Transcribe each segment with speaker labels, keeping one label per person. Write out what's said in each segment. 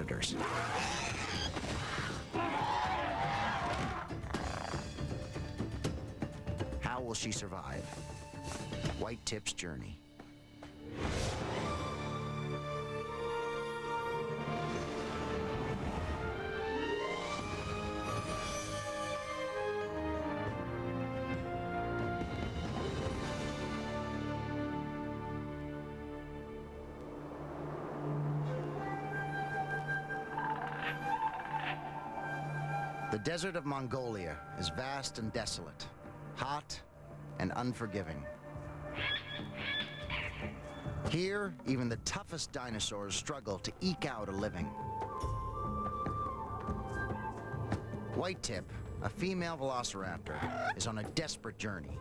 Speaker 1: predators. How will she survive? White Tip's journey. The desert of Mongolia is vast and desolate, hot and unforgiving. Here, even the toughest dinosaurs struggle to eke out a living. White Tip, a female velociraptor, is on a desperate journey.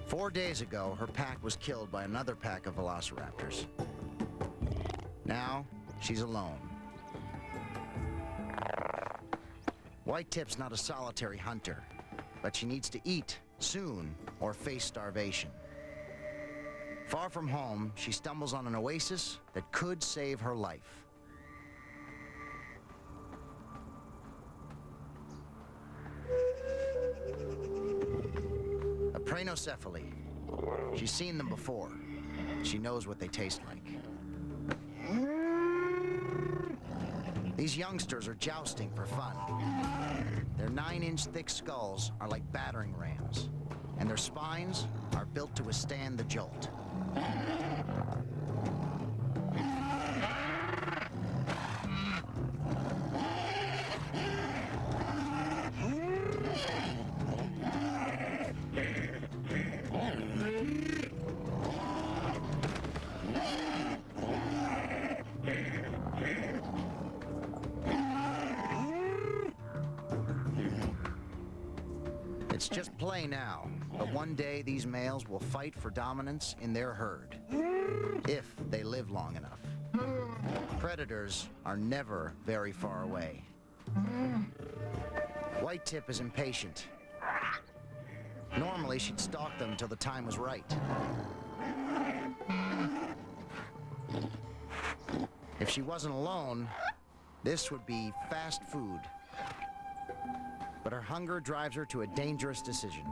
Speaker 1: Four days ago, her pack was killed by another pack of velociraptors. Now, she's alone. White Tip's not a solitary hunter, but she needs to eat soon or face starvation. Far from home, she stumbles on an oasis that could save her life. Dinocephaly. She's seen them before. She knows what they taste like. These youngsters are jousting for fun. Their 9-inch thick skulls are like battering rams, and their spines are built to withstand the jolt. It's just play now, but one day these males will fight for dominance in their herd, if they live long enough. Predators are never very far away. White Tip is impatient. Normally, she'd stalk them till the time was right. If she wasn't alone, this would be fast food. But her hunger drives her to a dangerous decision.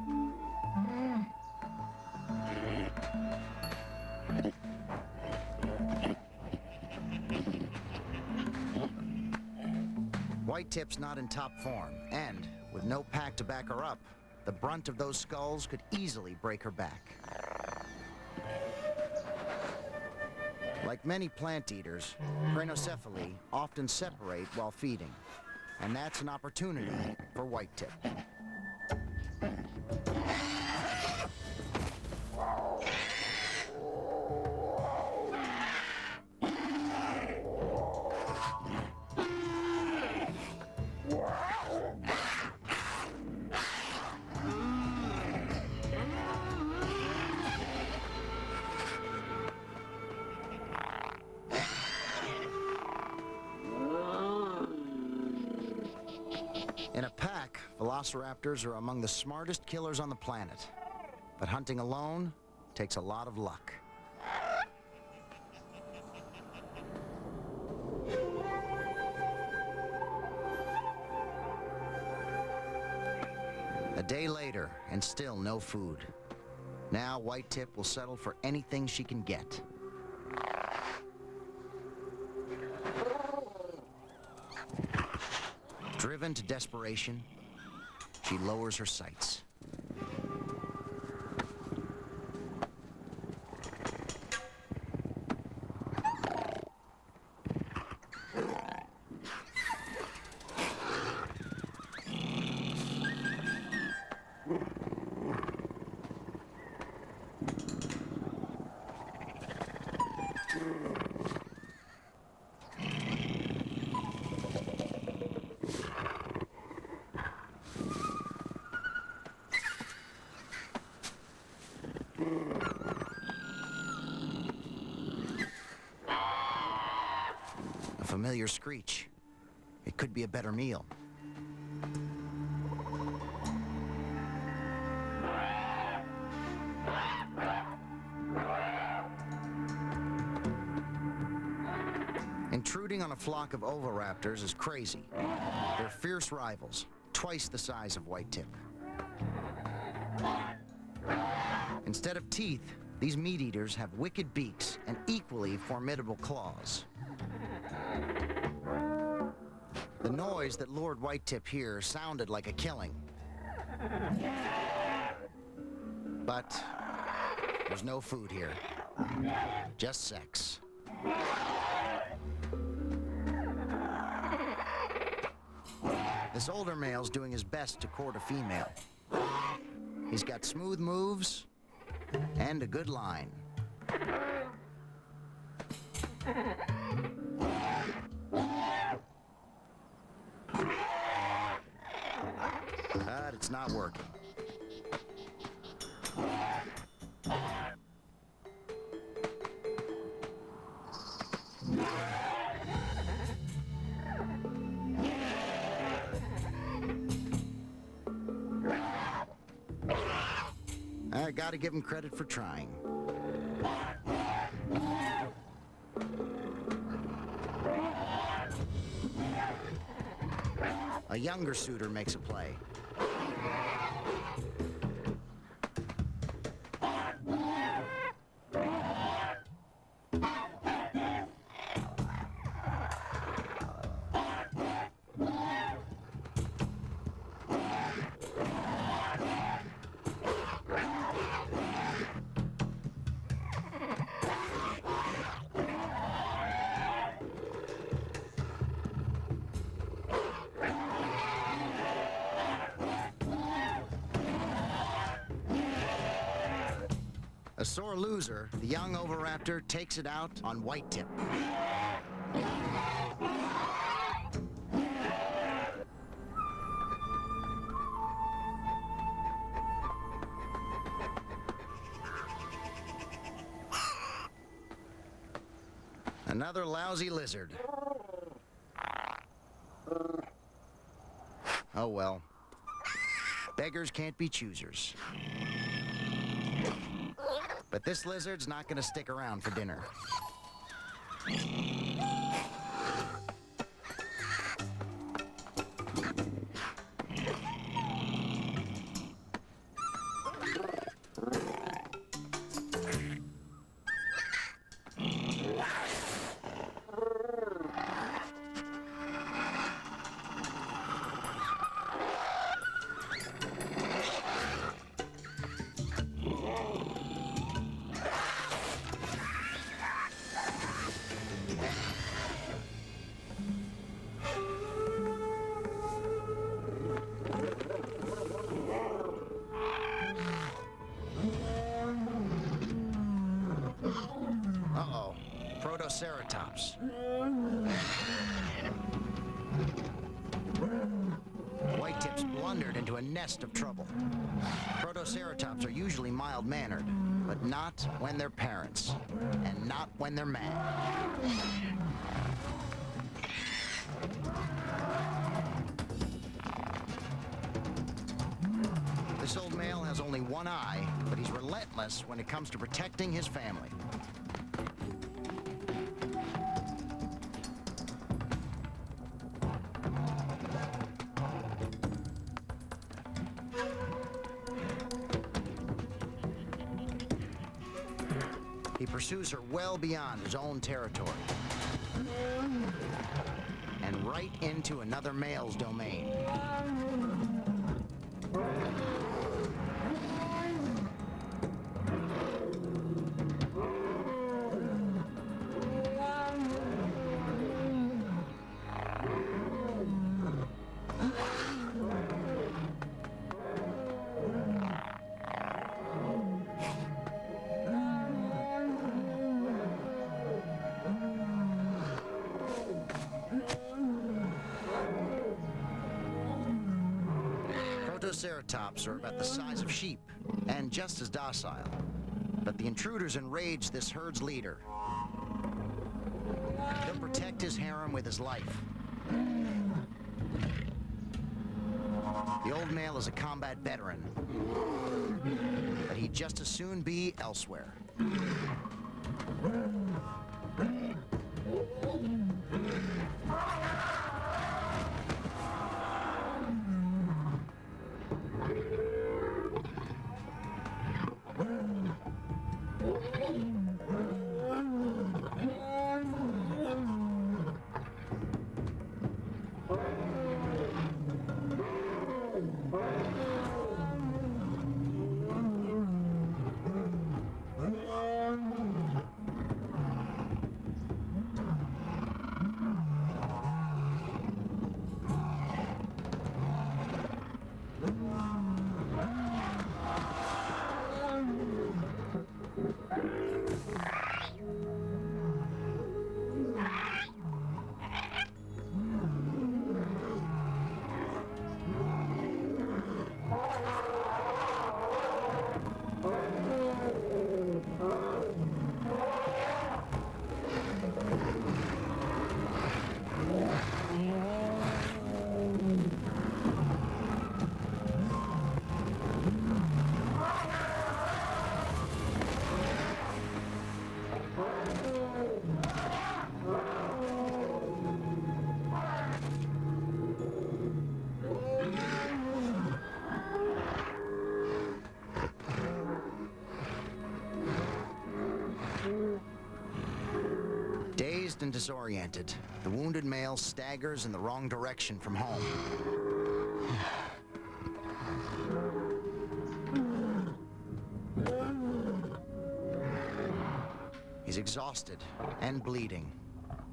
Speaker 1: White Tip's not in top form, and with no pack to back her up, the brunt of those skulls could easily break her back. Like many plant eaters, Cranocephaly often separate while feeding, and that's an opportunity for White Tip. In a pack, velociraptors are among the smartest killers on the planet. But hunting alone takes a lot of luck. A day later, and still no food. Now White Tip will settle for anything she can get. Driven to desperation, she lowers her sights. familiar screech. It could be a better meal. Intruding on a flock of oviraptors is crazy. They're fierce rivals, twice the size of whitetip. Instead of teeth, these meat eaters have wicked beaks and equally formidable claws. The noise that lured whitetip here sounded like a killing. But there's no food here, just sex. This older male's doing his best to court a female. He's got smooth moves and a good line. But it's not working. I gotta give him credit for trying. A younger suitor makes a play. A sore loser, the young oviraptor takes it out on whitetip. Another lousy lizard. Oh well. Beggars can't be choosers. But this lizard's not gonna stick around for dinner. Uh-oh, Protoceratops. Whitetip's blundered into a nest of trouble. Protoceratops are usually mild-mannered, but not when they're parents, and not when they're mad. This old male has only one eye, but he's relentless when it comes to protecting his family. He pursues her well beyond his own territory and right into another male's domain. Protoceratops are about the size of sheep and just as docile, but the intruders enrage this herd's leader. They'll protect protect his harem with his life. The old male is a combat veteran, but he'd just as soon be elsewhere. Dazed and disoriented, the wounded male staggers in the wrong direction from home. He's exhausted and bleeding,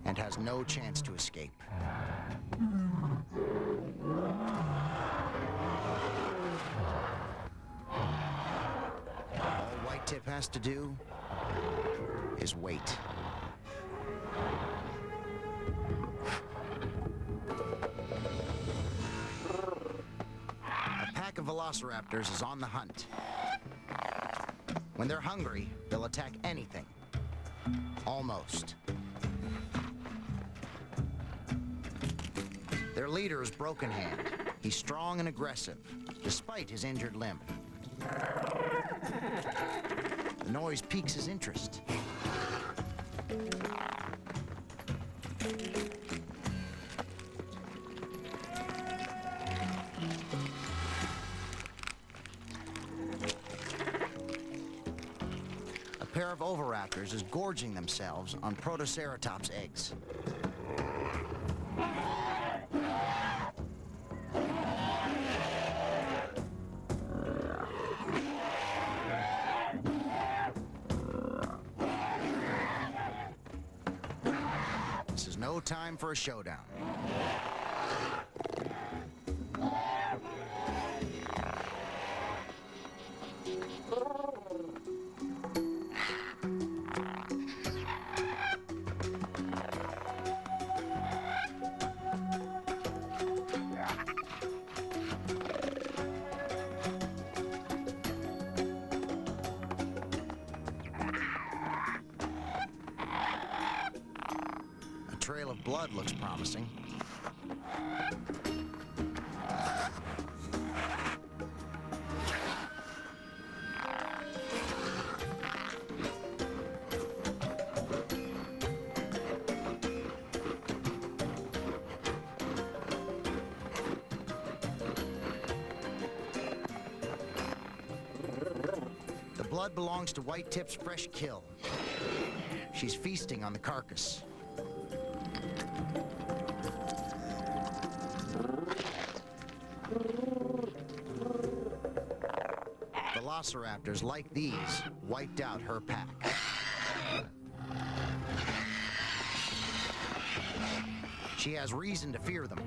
Speaker 1: and has no chance to escape. All White Tip has to do is wait. A pack of velociraptors is on the hunt. When they're hungry, they'll attack anything. Almost. Their leader is Broken Hand. He's strong and aggressive, despite his injured limb. The noise piques his interest. A pair of oviraptors is gorging themselves on Protoceratops eggs. This is no time for a showdown. A trail of blood looks promising. The blood belongs to White Tip's fresh kill. She's feasting on the carcass. Velociraptors like these wiped out her pack. She has reason to fear them.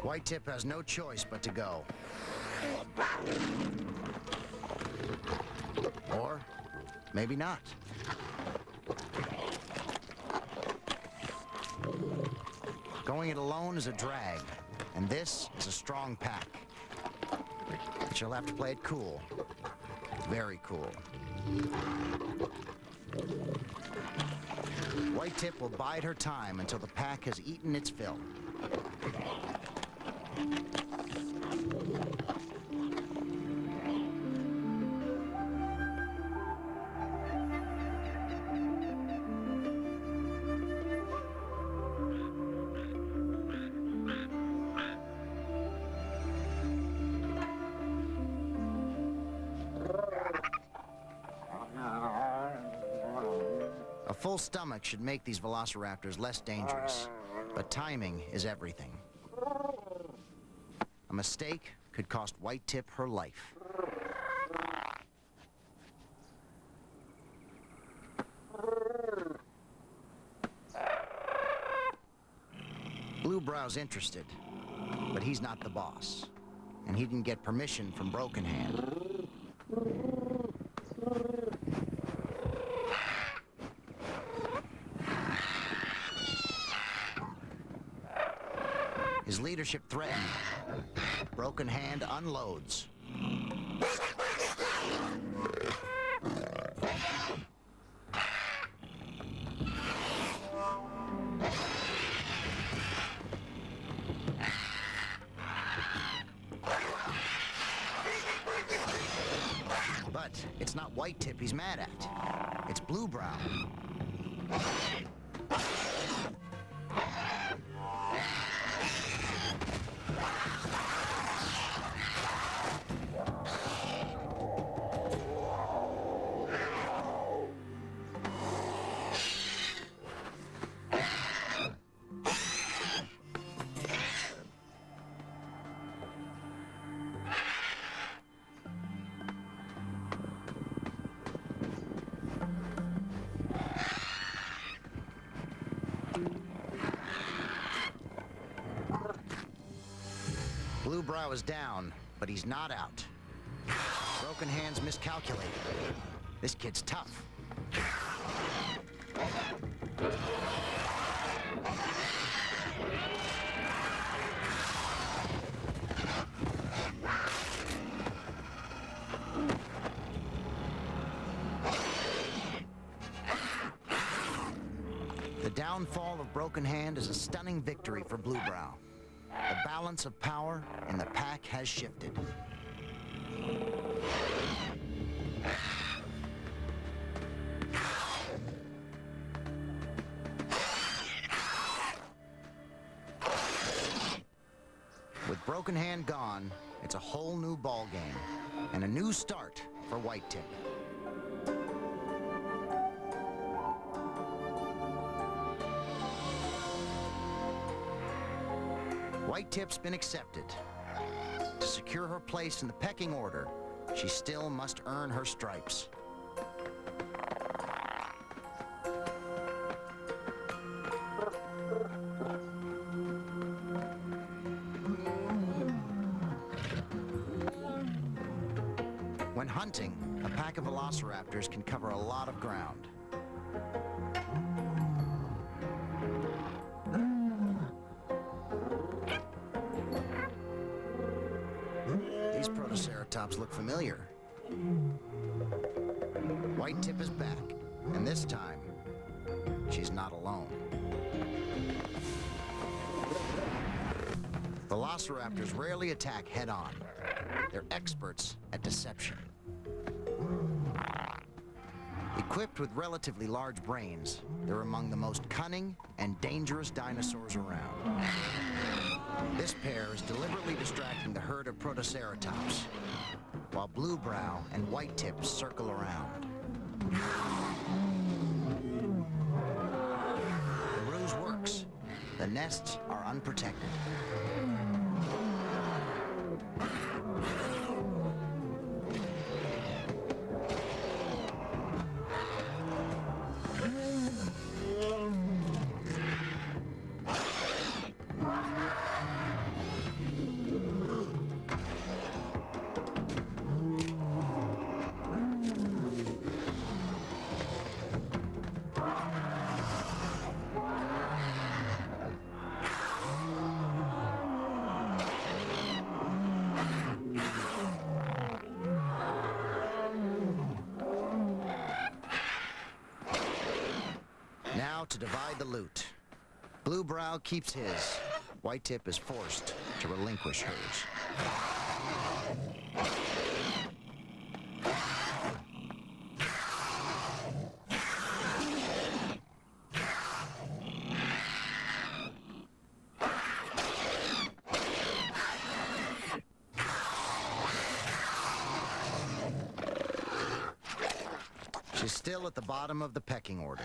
Speaker 1: White Tip has no choice but to go. Or maybe not. Going it alone is a drag, and this is a strong pack. But she'll have to play it cool. Very cool. White Tip will bide her time until the pack has eaten its fill. A full stomach should make these velociraptors less dangerous, but timing is everything. A mistake could cost White Tip her life. Bluebrow's interested, but he's not the boss, and he didn't get permission from Broken Hand. His leadership threatened. Broken Hand unloads. But it's not White Tip he's mad at. It's Bluebrow. Bluebrow is down, but he's not out. Broken Hand's miscalculated. This kid's tough. The downfall of Broken Hand is a stunning victory for Bluebrow. The balance of power in the pack has shifted. With Broken Hand gone, it's a whole new ballgame and a new start for White Tip. White Tip's been accepted. To secure her place in the pecking order, she still must earn her stripes. When hunting, a pack of velociraptors can cover a lot of ground. These protoceratops look familiar. White Tip is back, and this time, she's not alone. Velociraptors rarely attack head-on. They're experts at deception. Equipped with relatively large brains, they're among the most cunning and dangerous dinosaurs around. This pair is deliberately distracting the herd of protoceratops, while Bluebrow and White Tip circle around. The ruse works. The nests are unprotected. about to divide the loot. Blue Brow keeps his. White Tip is forced to relinquish hers. She's still at the bottom of the pecking order.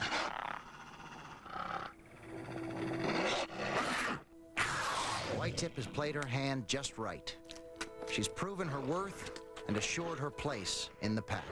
Speaker 1: White Tip has played her hand just right. She's proven her worth and assured her place in the pack.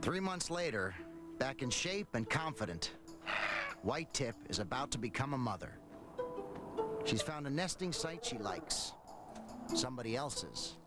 Speaker 1: Three months later, back in shape and confident, White Tip is about to become a mother. She's found a nesting site she likes, somebody else's.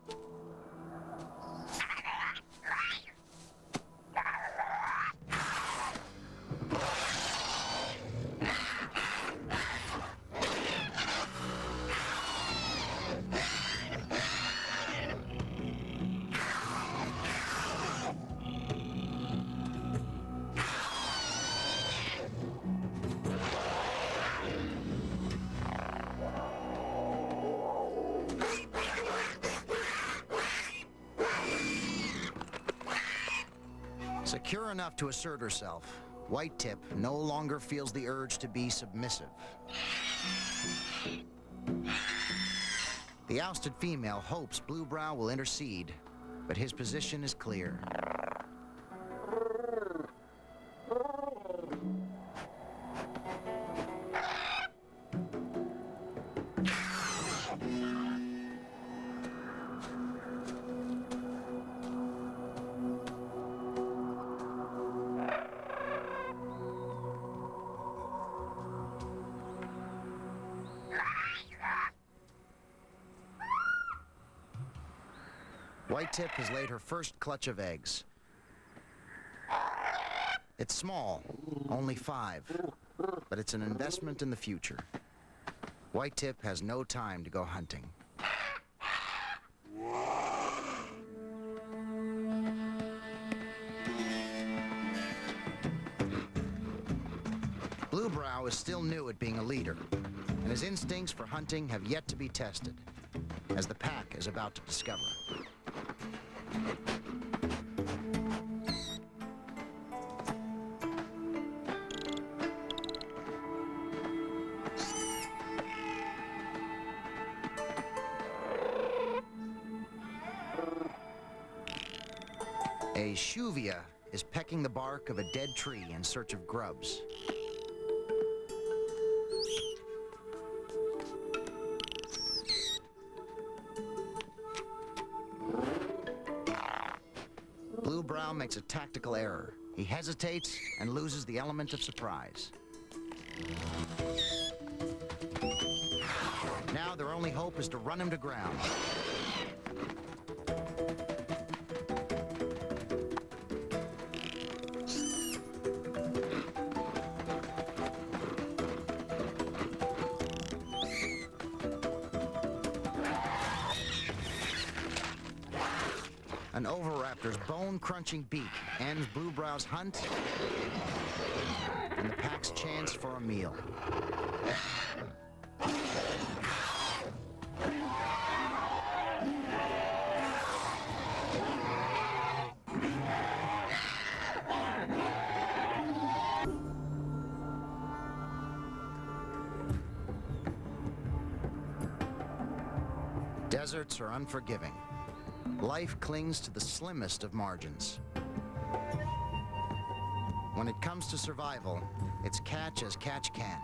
Speaker 1: Secure enough to assert herself, White Tip no longer feels the urge to be submissive. The ousted female hopes Blue Brow will intercede, but his position is clear. White Tip has laid her first clutch of eggs. It's small, only 5, but it's an investment in the future. White Tip has no time to go hunting. Blue Brow is still new at being a leader, and his instincts for hunting have yet to be tested, as the pack is about to discover. A shuvia is pecking the bark of a dead tree in search of grubs. Blue Brow makes a tactical error. He hesitates and loses the element of surprise. Now their only hope is to run him to ground. An oviraptor's bone-crunching beak ends Blue Brow's hunt and the pack's chance for a meal. Deserts are unforgiving. Life clings to the slimmest of margins. When it comes to survival, it's catch as catch can,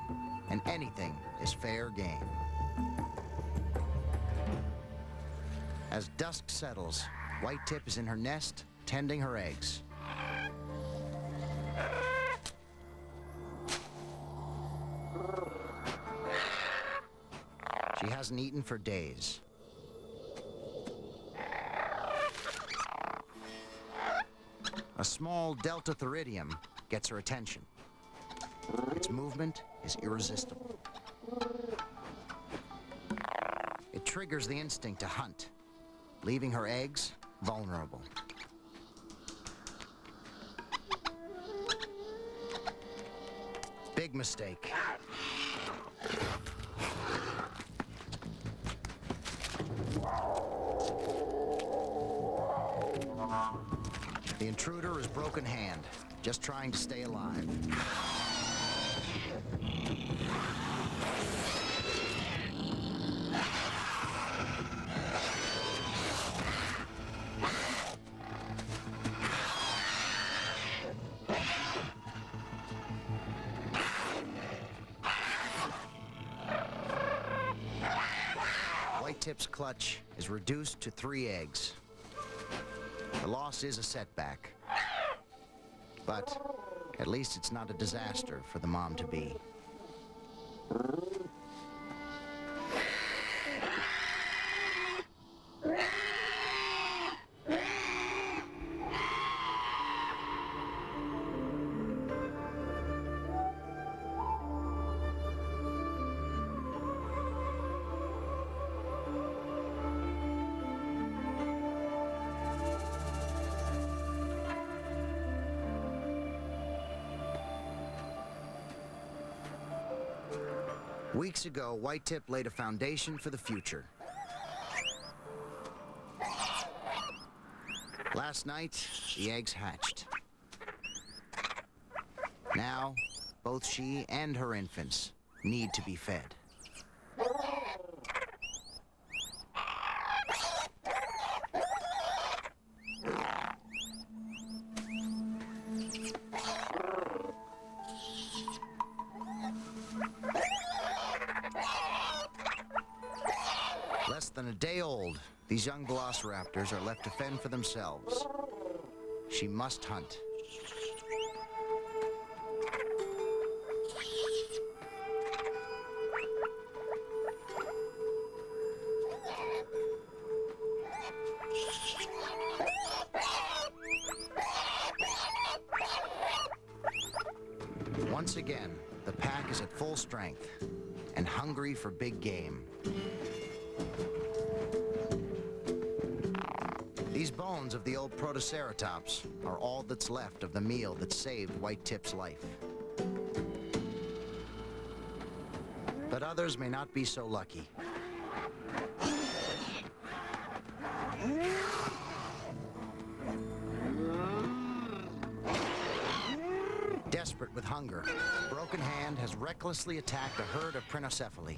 Speaker 1: and anything is fair game. As dusk settles, White Tip is in her nest, tending her eggs. She hasn't eaten for days. A small delta theridium gets her attention. Its movement is irresistible. It triggers the instinct to hunt, leaving her eggs vulnerable. Big mistake. The intruder is broken hand, just trying to stay alive. Whitetip's clutch is reduced to 3 eggs. The loss is a setback, but at least it's not a disaster for the mom-to-be. Weeks ago, Whitetip laid a foundation for the future. Last night, the eggs hatched. Now, both she and her infants need to be fed. Less than a day old, these young velociraptors are left to fend for themselves. She must hunt. Once again, the pack is at full strength and hungry for big game. These bones of the old Protoceratops are all that's left of the meal that saved Whitetip's life. But others may not be so lucky. Desperate with hunger, Broken Hand has recklessly attacked a herd of Prinocephali.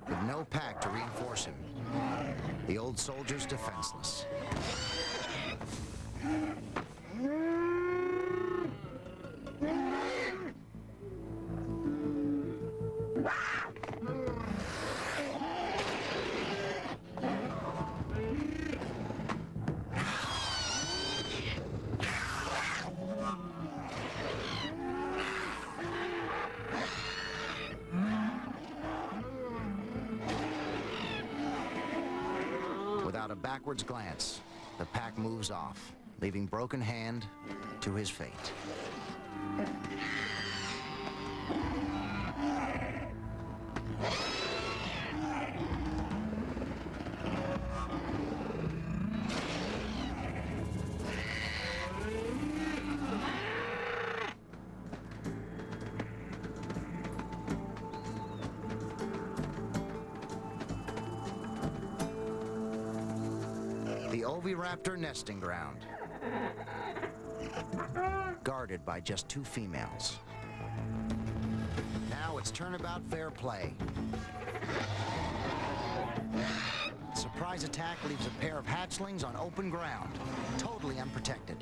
Speaker 1: With no pack to reinforce him, the old soldier's defenseless. Without a backwards glance, the pack moves off, leaving Broken Hand to his fate. The oviraptor nesting ground, guarded by just 2 females. Now it's turnabout fair play. Surprise attack leaves a pair of hatchlings on open ground, totally unprotected.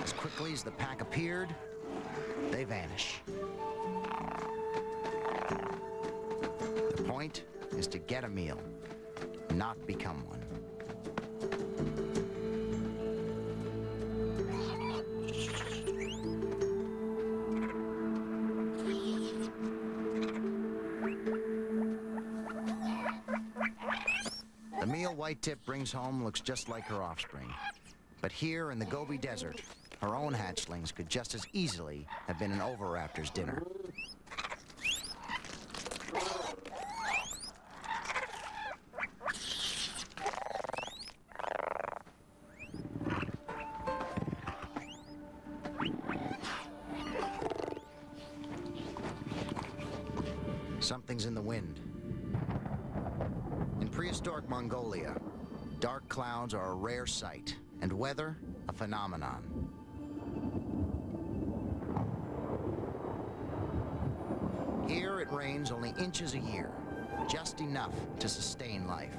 Speaker 1: As quickly as the pack appeared, they vanish. point is to get a meal, not become one. The meal White-tip brings home looks just like her offspring. But here in the Gobi Desert, her own hatchlings could just as easily have been an Oviraptor's dinner. Something's in the wind. In prehistoric Mongolia, dark clouds are a rare sight, and weather a phenomenon. Here it rains only inches a year, just enough to sustain life.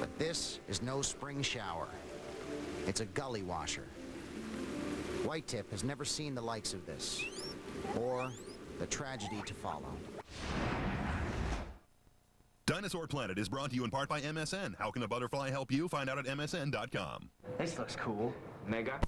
Speaker 1: But this is no spring shower. It's a gully washer. White-tip has never seen the likes of this, or the tragedy to follow.
Speaker 2: Dinosaur Planet is brought to you in part by MSN. How can a butterfly help you? Find out at msn.com.
Speaker 3: This looks cool. Mega.